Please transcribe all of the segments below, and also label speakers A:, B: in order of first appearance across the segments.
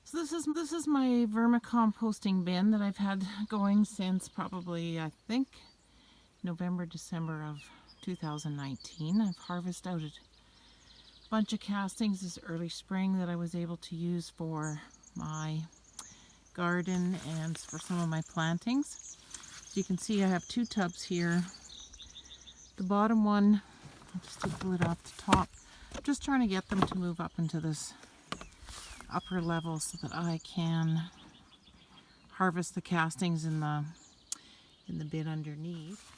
A: So this is my vermicomposting bin that I've had going since probably, I think, November, December of 2019. I've harvested out a bunch of castings this early spring that I was able to use for my garden and for some of my plantings. So you can see I have 2 tubs here. The bottom one, I'll just take the lid off the top. I'm just trying to get them to move up into this upper level so that I can harvest the castings in the bin underneath.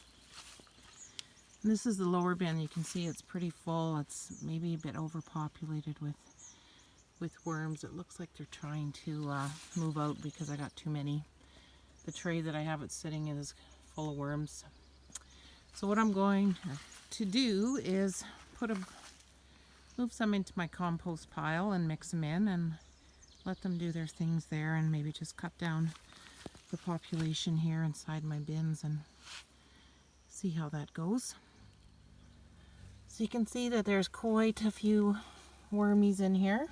A: And this is the lower bin. You can see it's pretty full. It's maybe a bit overpopulated with worms. It looks like they're trying to move out because I got too many. The tray that I have it sitting in is full of worms. So what I'm going to do is move some into my compost pile and mix them in and let them do their things there, and maybe just cut down the population here inside my bins and see how that goes. So you can see that there's quite a few wormies in here.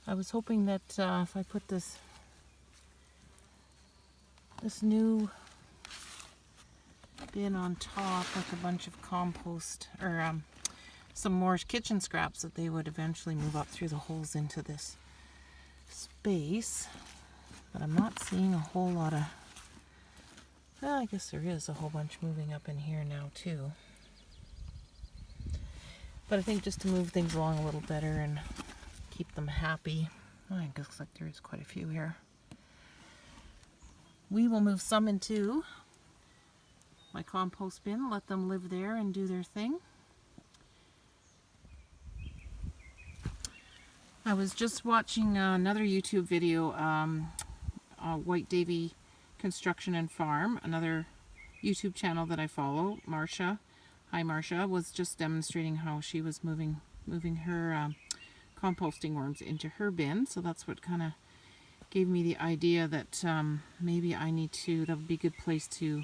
A: I was hoping that if I put this new bin on top with a bunch of compost or some more kitchen scraps, that they would eventually move up through the holes into this space. But I'm not seeing a whole lot of, well, I guess there is a whole bunch moving up in here now too. But I think just to move things along a little better and keep them happy, oh, it looks like there is quite a few here. We will move some into my compost bin, let them live there and do their thing. I was just watching another YouTube video, White Davy Construction and Farm, another YouTube channel that I follow. Marcia, hi Marcia, was just demonstrating how she was moving her composting worms into her bin. So that's what kind of gave me the idea that maybe that would be a good place to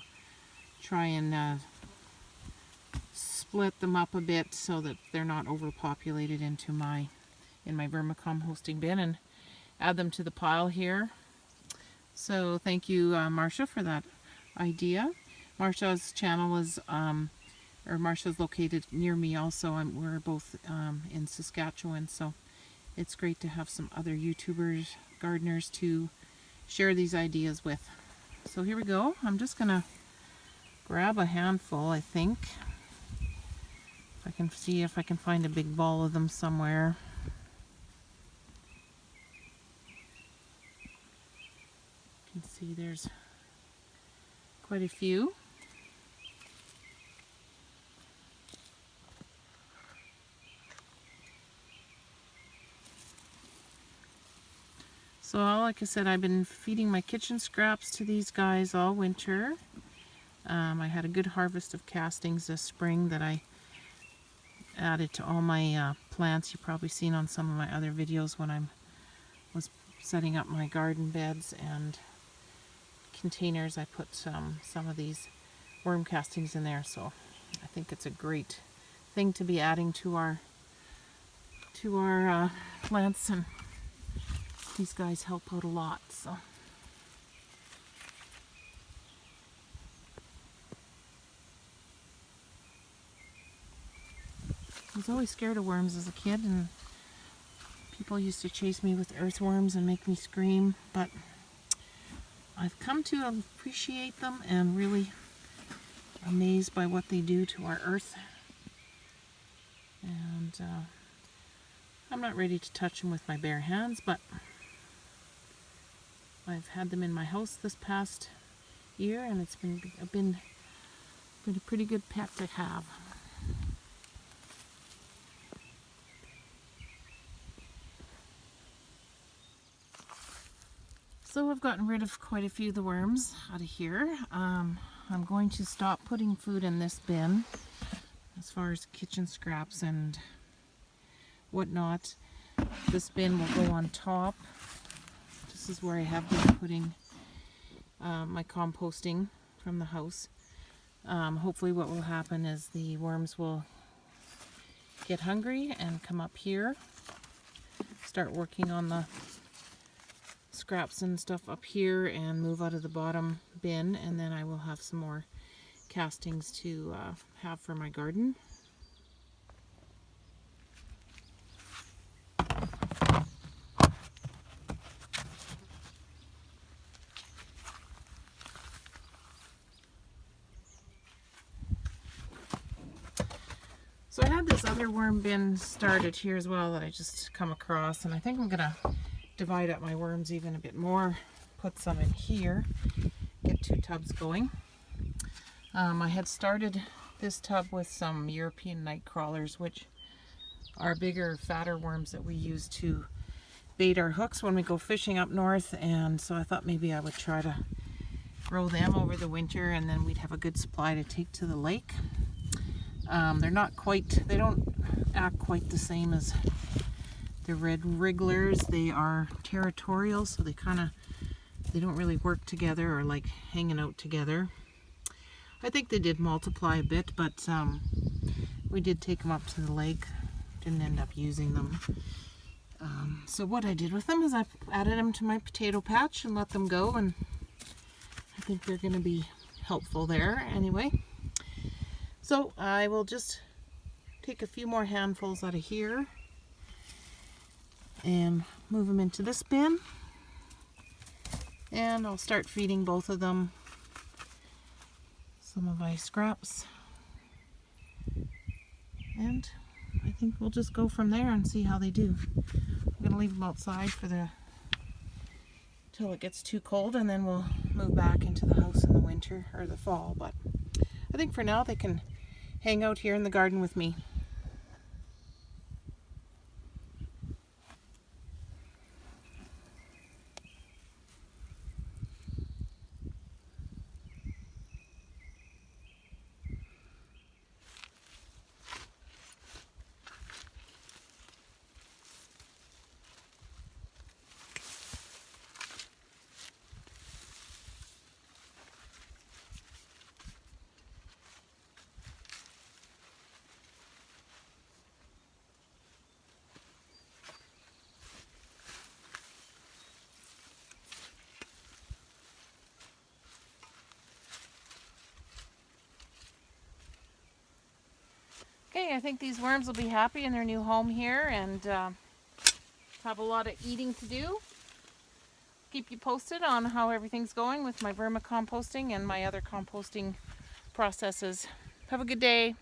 A: try and split them up a bit so that they're not overpopulated in my vermicomposting bin, and add them to the pile here. So thank you, Marcia, for that idea. Marcia's channel is, Marcia's located near me also. We're both in Saskatchewan, so it's great to have some other YouTubers, gardeners to share these ideas with. So here we go. I'm just gonna grab a handful, I think. If I can see if I can find a big ball of them somewhere. You can see there's quite a few. So like I said, I've been feeding my kitchen scraps to these guys all winter. I had a good harvest of castings this spring that I added to all my plants. You've probably seen on some of my other videos when I was setting up my garden beds and containers. I put some of these worm castings in there, so I think it's a great thing to be adding to our plants, and these guys help out a lot. So I was always scared of worms as a kid, and people used to chase me with earthworms and make me scream, but I've come to appreciate them and really amazed by what they do to our earth. And I'm not ready to touch them with my bare hands, but I've had them in my house this past year, and it's been a pretty good pet to have. So I've gotten rid of quite a few of the worms out of here. I'm going to stop putting food in this bin as far as kitchen scraps and whatnot. This bin will go on top. This is where I have been putting my composting from the house. Hopefully what will happen is the worms will get hungry and come up here, start working on the scraps and stuff up here and move out of the bottom bin, and then I will have some more castings to have for my garden. So I had this other worm bin started here as well that I just come across, and I think I'm gonna divide up my worms even a bit more, put some in here, get 2 tubs going. I had started this tub with some European night crawlers, which are bigger, fatter worms that we use to bait our hooks when we go fishing up north, and so I thought maybe I would try to grow them over the winter, and then we'd have a good supply to take to the lake. They're not quite, they don't act quite the same as the red wrigglers. They are territorial, so they don't really work together or like hanging out together. I think they did multiply a bit, but we did take them up to the lake. Didn't end up using them. So what I did with them is I added them to my potato patch and let them go, and I think they're going to be helpful there anyway. So I will just take a few more handfuls out of here and move them into this bin, and I'll start feeding both of them some of my scraps, and I think we'll just go from there and see how they do. I'm going to leave them outside till it gets too cold, and then we'll move back into the house in the winter or the fall, but I think for now they can hang out here in the garden with me. Okay, I think these worms will be happy in their new home here and have a lot of eating to do. Keep you posted on how everything's going with my vermicomposting and my other composting processes. Have a good day.